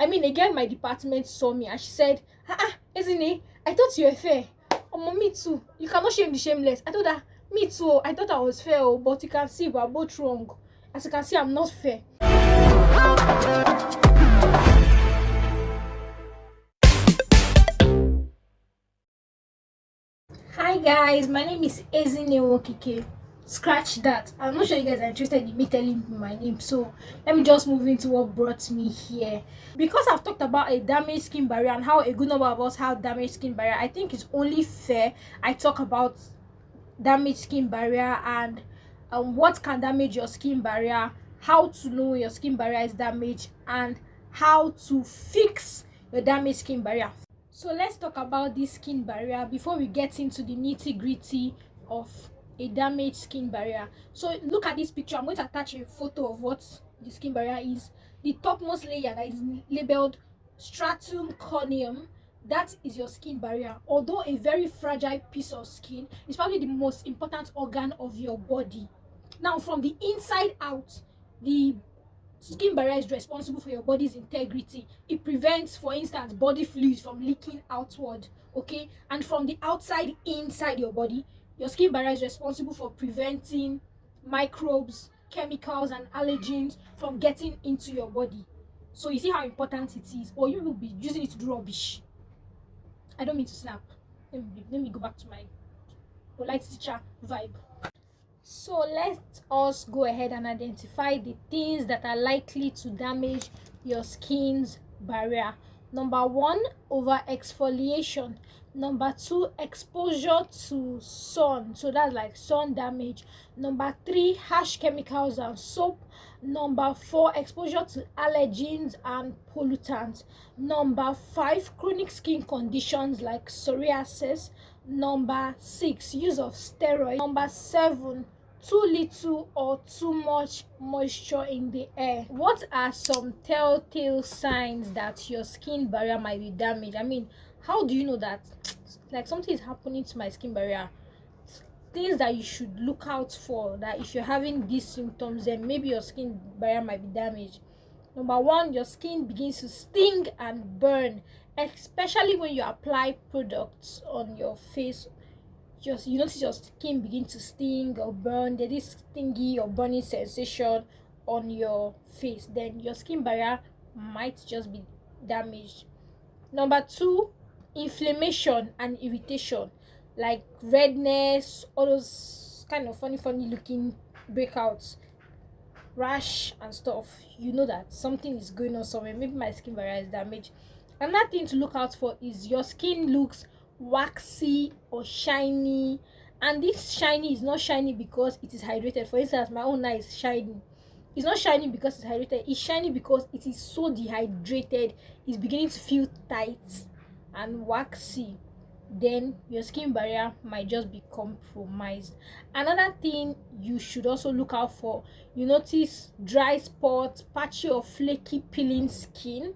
I mean, again, my department saw me and she said, isn't it? I thought you were fair. Oh, me too. You cannot shame the shameless. I told her, me too. I thought I was fair, but you can see we're both wrong. As you can see, I'm not fair. Hi guys, my name is Ezine Okike. Scratch that. I'm not sure you guys are interested in me telling you my name, so let me just move into what brought me here. Because I've talked about a damaged skin barrier and how a good number of us have damaged skin barrier, I think it's only fair I talk about damaged skin barrier and what can damage your skin barrier, how to know your skin barrier is damaged, and how to fix your damaged skin barrier. So let's talk about this skin barrier before we get into the nitty-gritty of a damaged skin barrier. So look at this picture. I'm going to attach a photo of what the skin barrier is. The topmost layer that is labeled stratum corneum, that is your skin barrier. Although a very fragile piece of skin, it's probably the most important organ of your body. Now, from the inside out, the skin barrier is responsible for your body's integrity. It prevents, for instance, body fluids from leaking outward, okay? And from the outside inside your body, your skin barrier is responsible for preventing microbes, chemicals, and allergens from getting into your body. So you see how important it is, or you will be using it to do rubbish. I don't mean to snap. Let me go back to my polite teacher vibe. So let us go ahead and identify the things that are likely to damage your skin's barrier. Number one, over-exfoliation. Number two, exposure to sun. So that's like sun damage. Number three, harsh chemicals and soap. Number four, exposure to allergens and pollutants. Number five, chronic skin conditions like psoriasis. Number six, use of steroids. Number seven, too little or too much moisture in the air. What are some telltale signs that your skin barrier might be damaged? I mean, how do you know that like something is happening to my skin barrier? Things that you should look out for, that if you're having these symptoms, then maybe your skin barrier might be damaged. Number one, your skin begins to sting and burn, especially when you apply products on your face. You notice your skin begin to sting or burn. There's this stingy or burning sensation on your face, then your skin barrier might just be damaged. Number two, inflammation and irritation, like redness, all those kind of funny looking breakouts, rash and stuff. You know that something is going on somewhere. Maybe my skin barrier is damaged. Another thing to look out for is your skin looks waxy or shiny, and this shiny is not shiny because it is hydrated. For instance, my own eye is shiny. It's not shiny because it's hydrated. It's shiny because it is so dehydrated. It's beginning to feel tight and waxy. Then your skin barrier might just be compromised. Another thing you should also look out for, you notice dry spots, patchy or flaky peeling skin,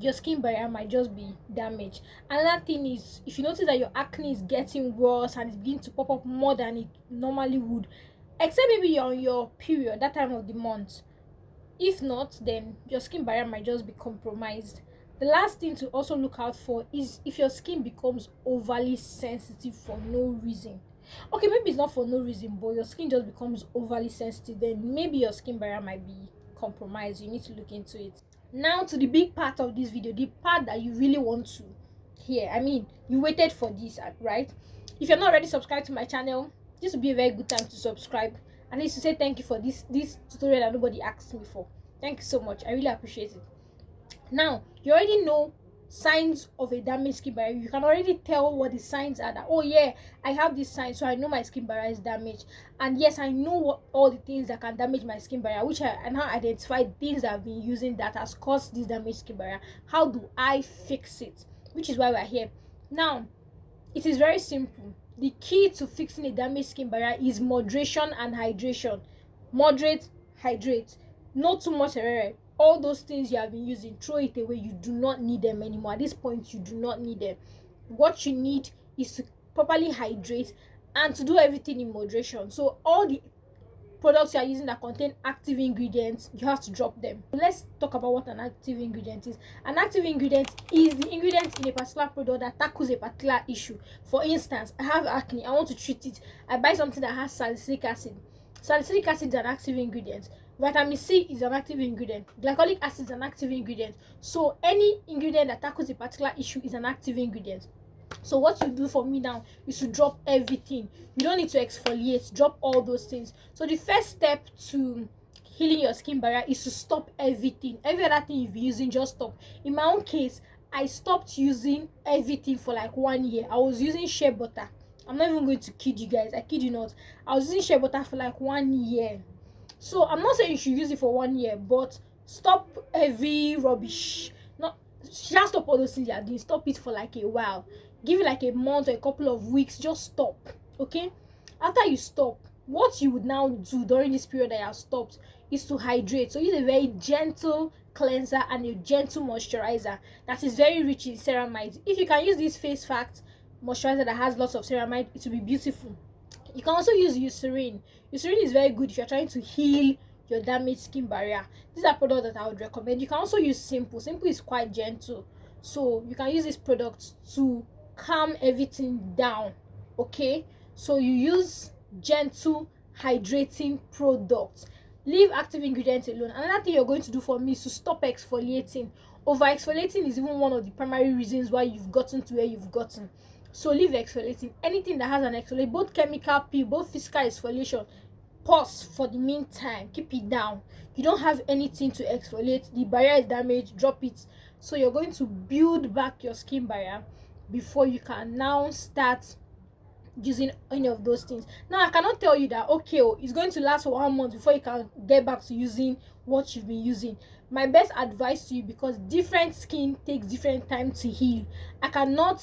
your skin barrier might just be damaged. Another thing is, if you notice that your acne is getting worse and it's beginning to pop up more than it normally would, except maybe you're on your period that time of the month. If not, then your skin barrier might just be compromised. The last thing to also look out for is if your skin becomes overly sensitive for no reason. Okay, maybe it's not for no reason, but your skin just becomes overly sensitive, then maybe your skin barrier might be compromised. You need to look into it. Now to the big part of this video, the part that you really want to hear. I mean, you waited for this, right? If you're not already subscribed to my channel, this would be a very good time to subscribe. I need to say thank you for this tutorial that nobody asked me for. Thank you so much. I really appreciate it. Now you already know signs of a damaged skin barrier. You can already tell what the signs are, that oh yeah, I have this sign, so I know my skin barrier is damaged. And yes, I know what all the things that can damage my skin barrier, which I now identify things that I've been using that has caused this damaged skin barrier. How do I fix it? Which is why we're here. Now it is very simple. The key to fixing a damaged skin barrier is moderation and hydration. Moderate, hydrate. Not too much. All those things you have been using, throw it away. You do not need them anymore. At this point, you do not need them. What you need is to properly hydrate and to do everything in moderation. So all the products you are using that contain active ingredients, you have to drop them. Let's talk about what an active ingredient is. An active ingredient is the ingredient in a particular product that tackles a particular issue. For instance, I have acne, I want to treat it. I buy something that has salicylic acid. Salicylic acid is an active ingredient. Vitamin C is an active ingredient. Glycolic acid is an active ingredient. So any ingredient that tackles a particular issue is an active ingredient. So what you do for me now is to drop everything. You don't need to exfoliate, drop all those things. So the first step to healing your skin barrier is to stop everything. Every other thing you've been using, just stop. In my own case, I stopped using everything for like 1 year. I was using shea butter. I'm not even going to kid you guys, I kid you not. I was using shea butter for like 1 year. So I'm not saying you should use it for 1 year, but stop every rubbish. Not just stop all those things you are doing. Stop it for like a while. Give it like a month or a couple of weeks. Just stop. Okay? After you stop, what you would now do during this period that you have stopped is to hydrate. So use a very gentle cleanser and a gentle moisturizer that is very rich in ceramides. If you can use this face fact moisturizer that has lots of ceramide, it will be beautiful. You can also use Eucerin. Eucerin is very good if you're trying to heal your damaged skin barrier. These are products that I would recommend. You can also use Simple. Simple is quite gentle, so you can use this product to calm everything down. Okay, so you use gentle hydrating products. Leave active ingredients alone. Another thing you're going to do for me is to stop exfoliating. Over exfoliating is even one of the primary reasons why you've gotten to where you've gotten. So leave exfoliating. Anything that has an exfoliate, both chemical peel, both physical exfoliation, pause for the meantime. Keep it down. You don't have anything to exfoliate. The barrier is damaged. Drop it. So you're going to build back your skin barrier before you can now start using any of those things. Now I cannot tell you that okay, it's going to last for 1 month before you can get back to using what you've been using. My best advice to you, because different skin takes different time to heal, I cannot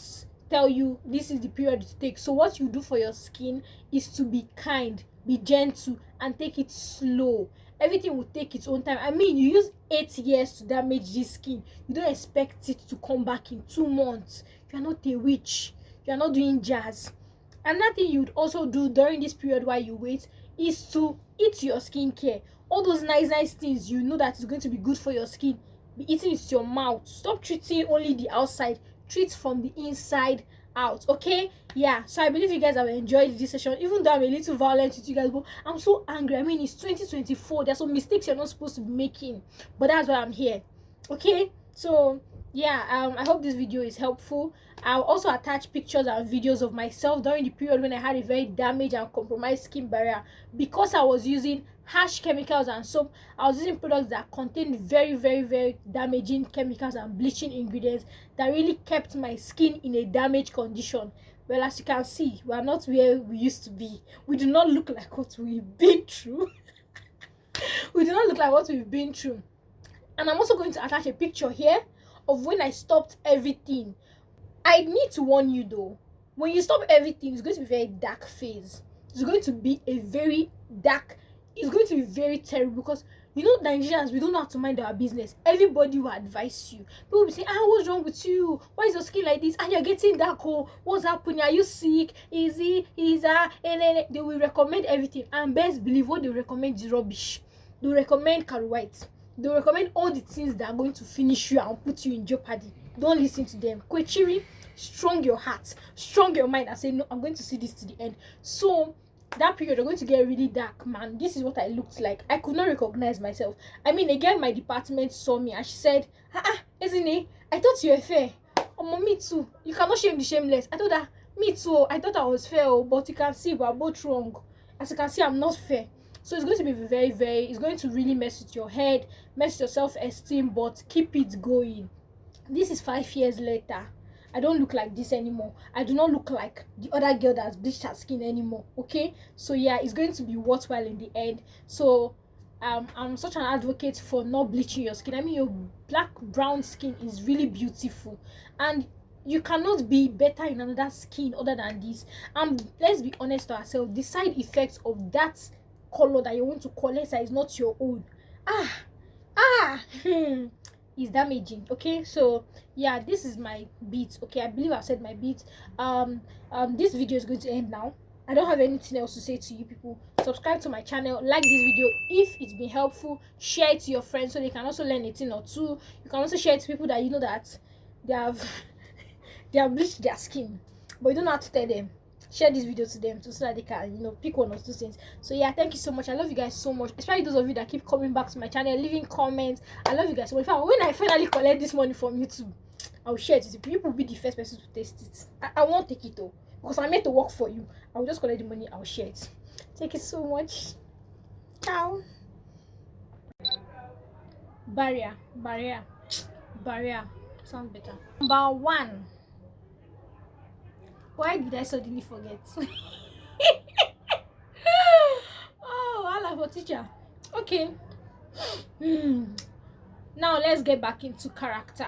tell you this is the period to take. So what you do for your skin is to be kind, be gentle, and take it slow. Everything will take its own time. I mean, you use 8 years to damage this skin. You don't expect it to come back in 2 months. You are not a witch. You are not doing jazz. Another thing you would also do during this period while you wait is to eat your skincare. All those nice things you know that is going to be good for your skin, be eating with your mouth. Stop treating only the outside. Treat from the inside out. Okay, yeah. So I believe you guys have enjoyed this session, even though I'm a little violent with you guys, but I'm so angry. I mean, it's 2024. There's some mistakes you're not supposed to be making, but that's why I'm here. Okay, so yeah, I hope this video is helpful. I'll also attach pictures and videos of myself during the period when I had a very damaged and compromised skin barrier. Because I was using harsh chemicals and soap, I was using products that contained very damaging chemicals and bleaching ingredients that really kept my skin in a damaged condition. Well, as you can see, we are not where we used to be. We do not look like what we've been through. We do not look like what we've been through. And I'm also going to attach a picture here of when I stopped everything. I need to warn you though, when you stop everything, it's going to be a very dark phase. It's going to be a very dark, it's going to be very terrible, because you know, Nigerians, we don't know how to mind our business. Everybody will advise you. People will be saying, what's wrong with you? Why is your skin like this? And you're getting dark. Oh, what's happening? Are you sick? Is that? And then they will recommend everything. And best believe what they recommend is rubbish. They will recommend Caro White. They will recommend all the things that are going to finish you and put you in jeopardy. Don't listen to them. Kwechiri, strong your heart, strong your mind, and say, no, I'm going to see this to the end. So that period, you're going to get really dark, man. This is what I looked like. I could not recognize myself. I mean, again, my department saw me and she said, isn't it? I thought you were fair. Oh, me too. You cannot shame the shameless. I told her, me too. I thought I was fair, but you can see we're both wrong. As you can see, I'm not fair. So it's going to be it's going to really mess with your head, mess with your self-esteem, but keep it going. This is 5 years later. I don't look like this anymore. I do not look like the other girl that's bleached her skin anymore. Okay, so yeah, it's going to be worthwhile in the end. So I'm such an advocate for not bleaching your skin. I mean, your brown skin is really beautiful, and you cannot be better in another skin other than this. Let's be honest to ourselves, the side effects of that color that you want to collect is not your own. Is damaging. Okay, so yeah, this is my beat. Okay, I believe I've said my beat. This video is going to end now. I don't have anything else to say to you people. Subscribe to my channel, like this video if it's been helpful, share it to your friends so they can also learn a thing or two. You can also share it to people that you know that they have they have bleached their skin, but you don't know how to tell them. Share this video to them too, so that they can, you know, pick one or two things. So yeah, thank you so much. I love you guys so much, especially those of you that keep coming back to my channel, leaving comments. I love you guys so much. In fact, when I finally collect this money from YouTube, I'll share it with you. You will be the first person to taste it. I won't take it though, because I'm here to work for you. I will just collect the money. I'll share it. Thank you so much. Ciao. Barrier sounds better. Number one. Why did I suddenly forget? Oh, I love a teacher. Okay. Now let's get back into character.